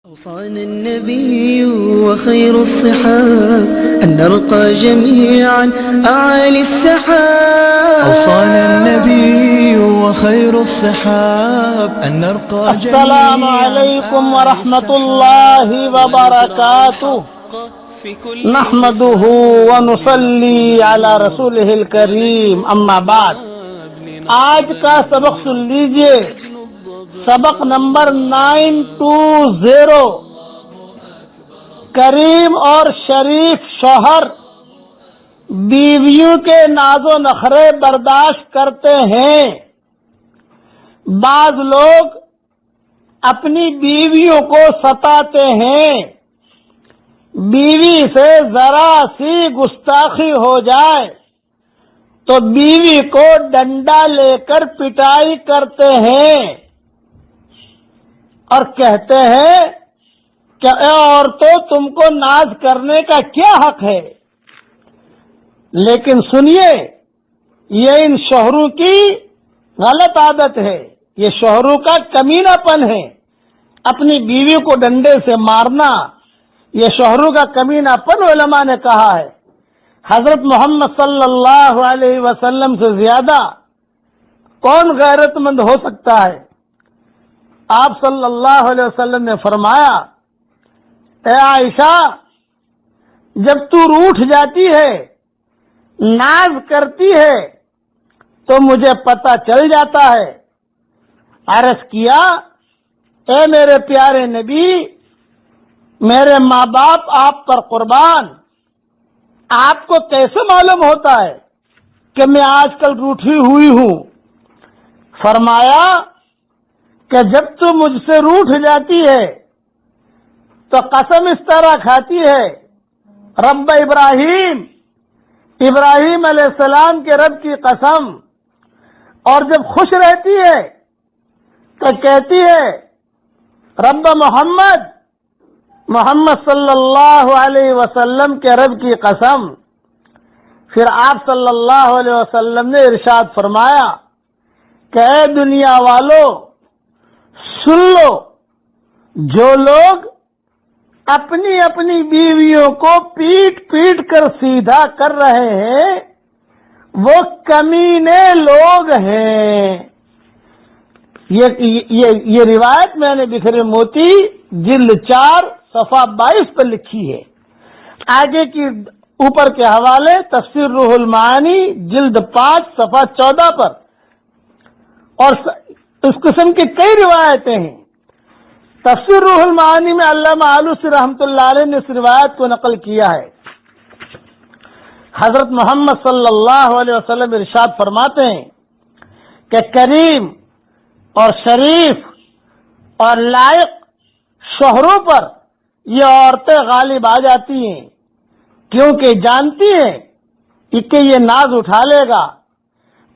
أوصانا النبي وخير الصحاب أن نرقى جميعا أعالي السحاب. أوصانا النبي وخير الصحاب أن نرقى جميعا. السلام علیکم ورحمۃ اللہ وبرکاتہ. نحمده ونصلي على رسوله الكریم. اما بعد، آج کا سبق سن لیجئے. سبق نمبر 920. کریم اور شریف شوہر بیویوں کے ناز و نخرے برداشت کرتے ہیں. بعض لوگ اپنی بیویوں کو ستاتے ہیں. بیوی سے ذرا سی گستاخی ہو جائے تو بیوی کو ڈنڈا لے کر پٹائی کرتے ہیں اور کہتے ہیں کہ اے عورتوں، تم کو ناز کرنے کا کیا حق ہے؟ لیکن سنیے، یہ ان شوہروں کی غلط عادت ہے، یہ شوہروں کا کمینہ پن ہے. اپنی بیوی کو ڈنڈے سے مارنا یہ شوہروں کا کمینہ پن علماء نے کہا ہے. حضرت محمد صلی اللہ علیہ وسلم سے زیادہ کون غیرت مند ہو سکتا ہے؟ آپ صلی اللہ علیہ وسلم نے فرمایا، اے عائشہ، جب تو روٹھ جاتی ہے، ناز کرتی ہے تو مجھے پتہ چل جاتا ہے. عرض کیا، اے میرے پیارے نبی، میرے ماں باپ آپ پر قربان، آپ کو کیسے معلوم ہوتا ہے کہ میں آج کل روٹھی ہوئی ہوں؟ فرمایا کہ جب تو مجھ سے روٹھ جاتی ہے تو قسم اس طرح کھاتی ہے، رب ابراہیم علیہ السلام کے رب کی قسم. اور جب خوش رہتی ہے تو کہتی ہے، رب محمد صلی اللہ علیہ وسلم کے رب کی قسم. پھر آپ صلی اللہ علیہ وسلم نے ارشاد فرمایا کہ اے دنیا والو، سن لو، جو لوگ اپنی اپنی بیویوں کو پیٹ پیٹ کر سیدھا کر رہے ہیں وہ کمینے لوگ ہیں. یہ روایت میں نے بکھرے موتی جلد 4 صفحہ 22 پر لکھی ہے. آگے کی اوپر کے حوالے تفسیر روح المعانی جلد 5 صفحہ 14 پر. اور اس قسم کی کئی روایتیں ہیں. تفسیر روح المعانی میں علامہ آلوسی رحمۃ اللہ علیہ نے اس روایت کو نقل کیا ہے. حضرت محمد صلی اللہ علیہ وسلم ارشاد فرماتے ہیں کہ کریم اور شریف اور لائق شوہروں پر یہ عورتیں غالب آ جاتی ہیں، کیونکہ جانتی ہیں کہ یہ ناز اٹھا لے گا،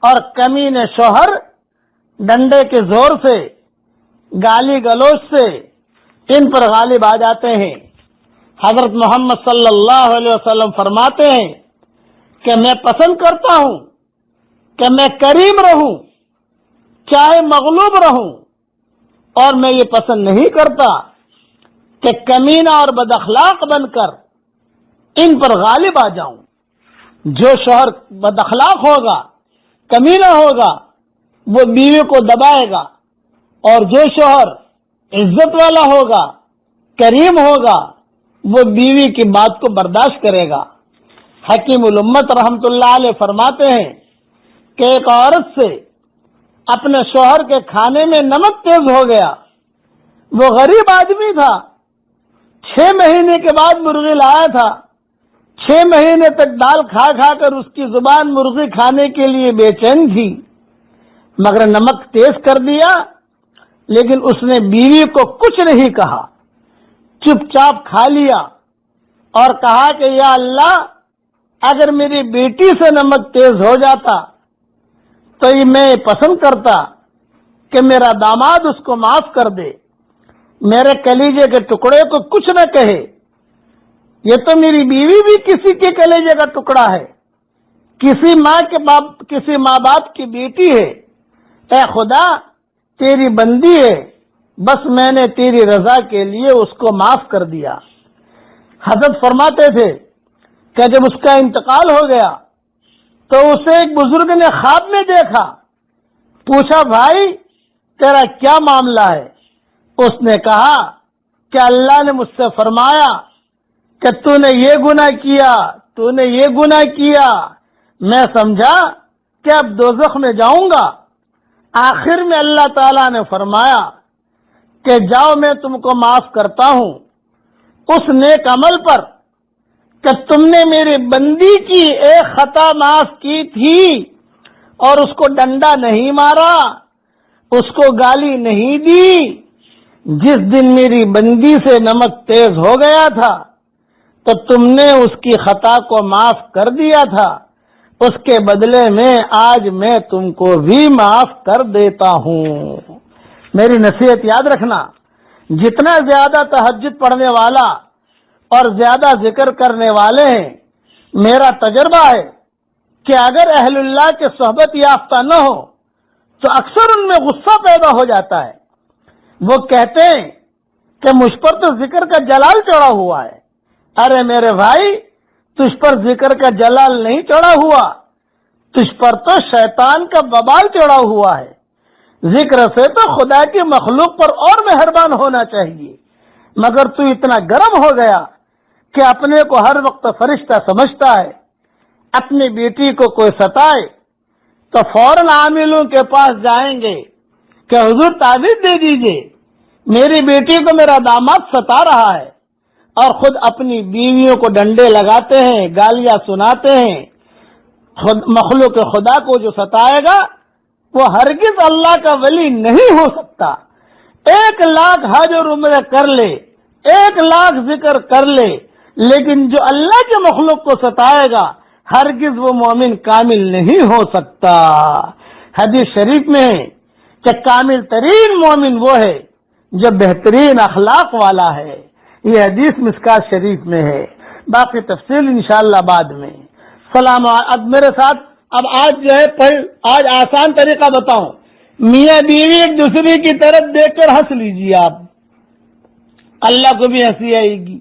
اور کمینے شوہر ڈنڈے کے زور سے، گالی گلوچ سے ان پر غالب آ جاتے ہیں. حضرت محمد صلی اللہ علیہ وسلم فرماتے ہیں کہ میں پسند کرتا ہوں کہ میں کریم رہوں چاہے مغلوب رہوں، اور میں یہ پسند نہیں کرتا کہ کمینہ اور بد اخلاق بن کر ان پر غالب آ جاؤں. جو شوہر بد اخلاق ہوگا، کمینہ ہوگا، وہ بیوی کو دبائے گا، اور جو شوہر عزت والا ہوگا، کریم ہوگا، وہ بیوی کی بات کو برداشت کرے گا. حکیم الامت رحمت اللہ علیہ فرماتے ہیں کہ ایک عورت سے اپنے شوہر کے کھانے میں نمک تیز ہو گیا. وہ غریب آدمی تھا، 6 مہینے کے بعد مرغی لایا تھا. 6 مہینے تک دال کھا کھا کر اس کی زبان مرغی کھانے کے لیے بے چین تھی، مگر نمک تیز کر دیا. لیکن اس نے بیوی کو کچھ نہیں کہا، چپ چاپ کھا لیا اور کہا کہ یا اللہ، اگر میری بیٹی سے نمک تیز ہو جاتا تو یہ میں پسند کرتا کہ میرا داماد اس کو معاف کر دے، میرے کلیجے کے ٹکڑے کو کچھ نہ کہے. یہ تو میری بیوی بھی کسی کے کلیجے کا ٹکڑا ہے، کسی ماں باپ کی بیٹی ہے. اے خدا، تیری بندی ہے، بس میں نے تیری رضا کے لیے اس کو معاف کر دیا۔ حضرت فرماتے تھے کہ جب اس کا انتقال ہو گیا تو اسے ایک بزرگ نے خواب میں دیکھا، پوچھا بھائی تیرا کیا معاملہ ہے؟ اس نے کہا کہ اللہ نے مجھ سے فرمایا کہ تو نے یہ گناہ کیا، تو نے یہ گناہ کیا۔ میں سمجھا کہ اب دوزخ میں جاؤں گا۔ آخر میں اللہ تعالیٰ نے فرمایا کہ جاؤ میں تم کو معاف کرتا ہوں اس نیک عمل پر کہ تم نے میری بندی کی ایک خطا معاف کی تھی اور اس کو ڈنڈا نہیں مارا، اس کو گالی نہیں دی۔ جس دن میری بندی سے نمک تیز ہو گیا تھا تو تم نے اس کی خطا کو معاف کر دیا تھا، اس کے بدلے میں آج میں تم کو بھی معاف کر دیتا ہوں۔ میری نصیحت یاد رکھنا، جتنا زیادہ تہجد پڑھنے والا اور زیادہ ذکر کرنے والے ہیں، میرا تجربہ ہے کہ اگر اہل اللہ کے صحبت یافتہ نہ ہو تو اکثر ان میں غصہ پیدا ہو جاتا ہے۔ وہ کہتے ہیں کہ مجھ پر تو ذکر کا جلال چڑھا ہوا ہے۔ ارے میرے بھائی، تجھ پر ذکر کا جلال نہیں چڑھا ہوا، تجھ پر تو شیطان کا وبال چڑھا ہوا ہے۔ ذکر سے تو خدا کی مخلوق پر اور مہربان ہونا چاہیے، مگر تو اتنا گرم ہو گیا کہ اپنے کو ہر وقت فرشتہ سمجھتا ہے۔ اپنی بیٹی کو کوئی ستائے تو فوراً عاملوں کے پاس جائیں گے کہ حضور تعویذ دے دیجئے، میری بیٹی کو میرا داماد ستا رہا ہے، اور خود اپنی بیویوں کو ڈنڈے لگاتے ہیں، گالیاں سناتے ہیں۔ مخلوق خدا کو جو ستائے گا وہ ہرگز اللہ کا ولی نہیں ہو سکتا۔ 1,00,000 حج اور عمرہ کر لے، 1,00,000 ذکر کر لے، لیکن جو اللہ کے مخلوق کو ستائے گا ہرگز وہ مومن کامل نہیں ہو سکتا۔ حدیث شریف میں ہے کہ کامل ترین مومن وہ ہے جو بہترین اخلاق والا ہے۔ یہ حدیث مشکات شریف میں ہے، باقی تفصیل انشاءاللہ بعد میں۔ سلام۔ اب میرے ساتھ آج جو ہے آج آسان طریقہ بتاؤں، میاں بیوی ایک دوسرے کی طرف دیکھ کر ہنس لیجیے آپ، اللہ کو بھی ہنسی آئے گی۔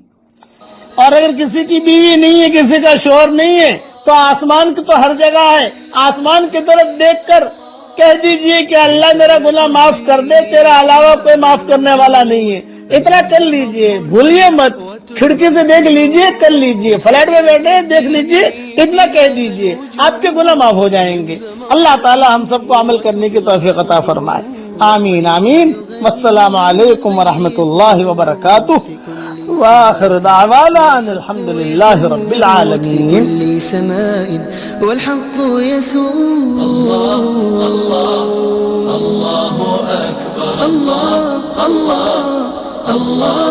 اور اگر کسی کی بیوی نہیں ہے، کسی کا شوہر نہیں ہے، تو آسمان کی تو ہر جگہ ہے، آسمان کی طرف دیکھ کر کہہ دیجئے کہ اللہ میرا گناہ معاف کر دے، تیرا علاوہ کوئی معاف کرنے والا نہیں ہے۔ اتنا کر لیجئے، بھولیے مت، کھڑکی سے دیکھ لیجئے، کر لیجئے، فلیٹ میں بیٹھے دیکھ لیجئے، اتنا کہہ دیجئے، آپ کے گناہ معاف ہو جائیں گے۔ اللہ تعالی ہم سب کو عمل کرنے کی توفیق عطا فرمائے، آمین آمین۔ والسلام علیکم ورحمۃ اللہ وبرکاتہ، وآخر دعوانا ان الحمد للہ رب العالمین۔ كل سماء والحق يسوع الله الله الله أكبر الله الله الله